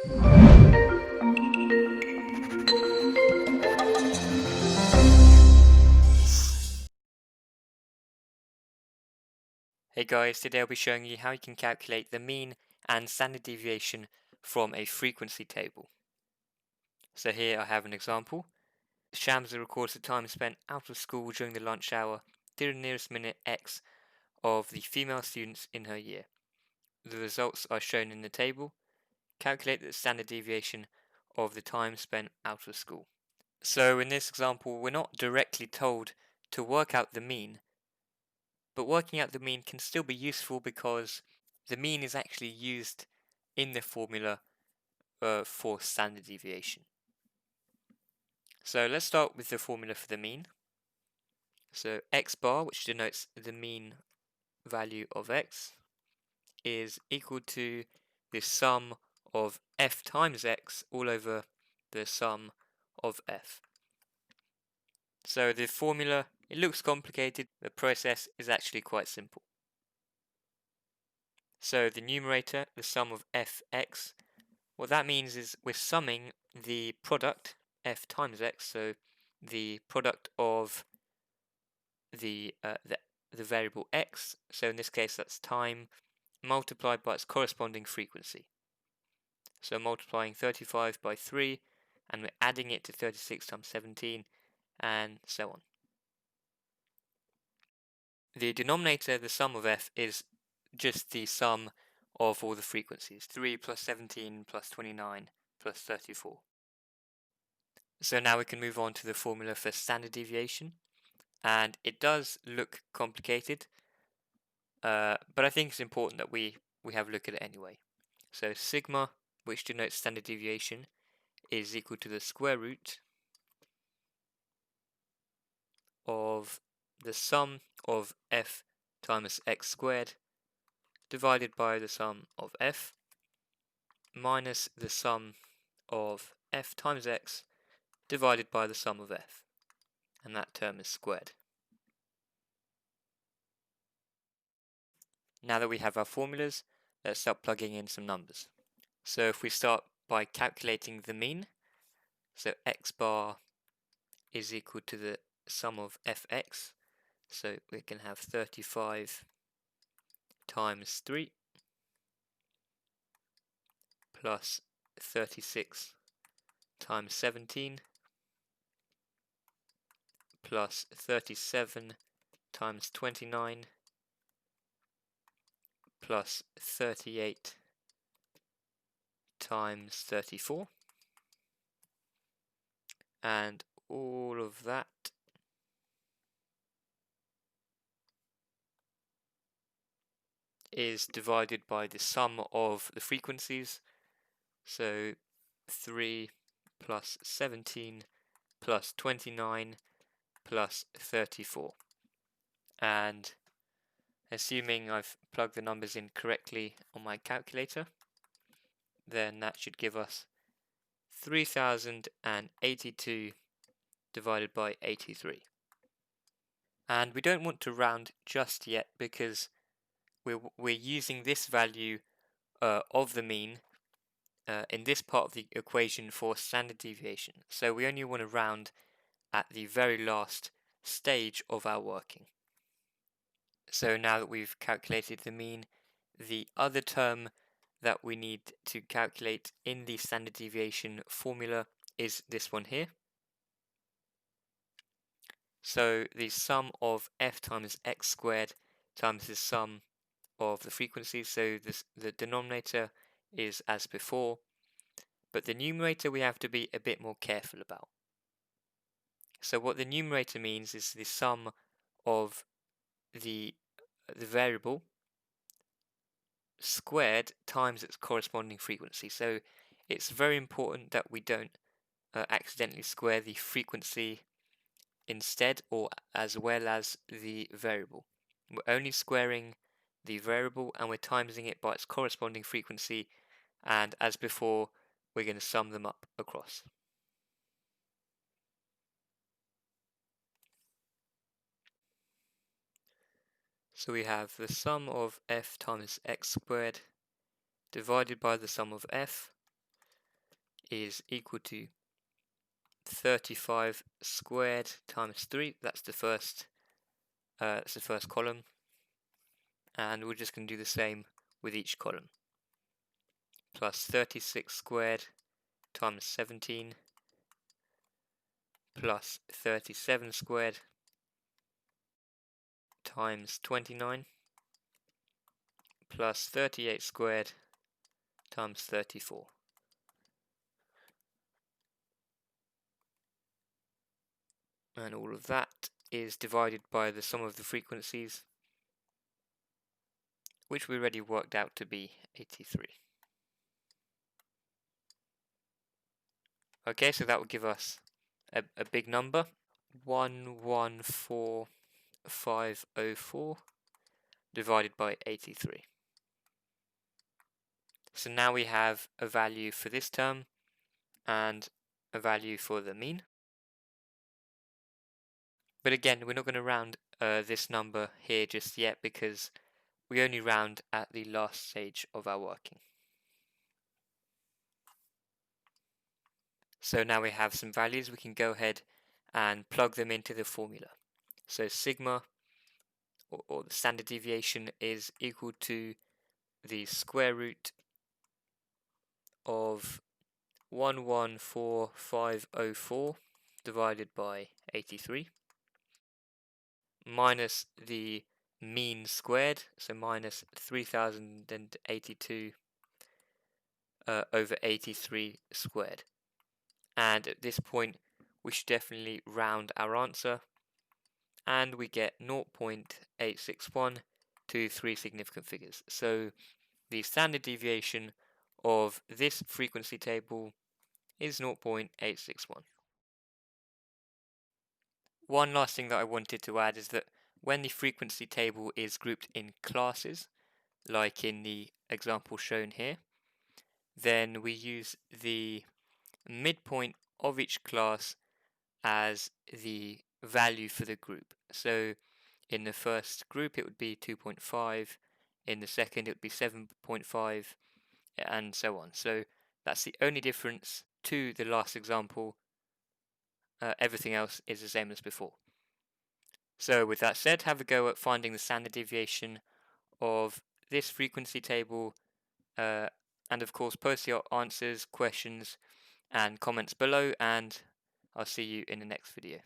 Hey guys, today I'll be showing you how you can calculate the mean and standard deviation from a frequency table. So here I have an example. Shamsa records the time spent out of school during the lunch hour to the nearest minute x of the female students in her year. The results are shown in the table. Calculate the standard deviation of the time spent out of school. So in this example, we're not directly told to work out the mean, but working out the mean can still be useful because the mean is actually used in the formula for standard deviation. So let's start with the formula for the mean. So x bar, which denotes the mean value of x, is equal to the sum of f times x all over the sum of f. So the formula, it looks complicated, the process is actually quite simple. So the numerator, the sum of fx, what that means is we're summing the product, f times x, so the product of the variable x, so in this case that's time, multiplied by its corresponding frequency. So multiplying 35 by 3, and we're adding it to 36 times 17, and so on. The denominator, the sum of f, is just the sum of all the frequencies, 3 plus 17 plus 29 plus 34. So now we can move on to the formula for standard deviation, and it does look complicated, but I think it's important that we have a look at it anyway. So sigma, which denotes standard deviation, is equal to the square root of the sum of f times x squared divided by the sum of f minus the sum of f times x divided by the sum of f, and that term is squared. Now that we have our formulas, let's start plugging in some numbers. So if we start by calculating the mean, so x bar is equal to the sum of fx, so we can have 35 times 3 plus 36 times 17 plus 37 times 29 plus 38 times 34, and all of that is divided by the sum of the frequencies, so 3 plus 17 plus 29 plus 34, and assuming I've plugged the numbers in correctly on my calculator, then that should give us 3082 divided by 83. And we don't want to round just yet because we're using this value of the mean in this part of the equation for standard deviation. So we only want to round at the very last stage of our working. So now that we've calculated the mean, the other term that we need to calculate in the standard deviation formula is this one here. So the sum of f times x squared times the sum of the frequencies, so the denominator is as before, but the numerator we have to be a bit more careful about. So what the numerator means is the sum of the variable squared times its corresponding frequency. So it's very important that we don't accidentally square the frequency instead or as well as the variable. We're only squaring the variable and we're timesing it by its corresponding frequency, and as before we're going to sum them up across. So we have the sum of f times x squared divided by the sum of f is equal to 35 squared times 3. That's the first column, and we're just going to do the same with each column. Plus 36 squared times 17 plus 37 squared times 29 plus 38 squared times 34. And all of that is divided by the sum of the frequencies, which we already worked out to be 83. Okay, so that will give us a big number, 114,504 divided by 83. So now we have a value for this term and a value for the mean. But again, we're not going to round this number here just yet because we only round at the last stage of our working. So now we have some values, we can go ahead and plug them into the formula. So sigma, or the standard deviation, is equal to the square root of 114,504 divided by 83 minus the mean squared, so minus 3082 over 83 squared. And at this point we should definitely round our answer, and we get 0.861 to 3 significant figures. So the standard deviation of this frequency table is 0.861. One last thing that I wanted to add is that when the frequency table is grouped in classes, like in the example shown here, then we use the midpoint of each class as the value for the group. So in the first group it would be 2.5, in the second it would be 7.5, and so on. So that's the only difference to the last example. Everything else is the same as before. So with that said, have a go at finding the standard deviation of this frequency table, and of course post your answers, questions and comments below, and I'll see you in the next video.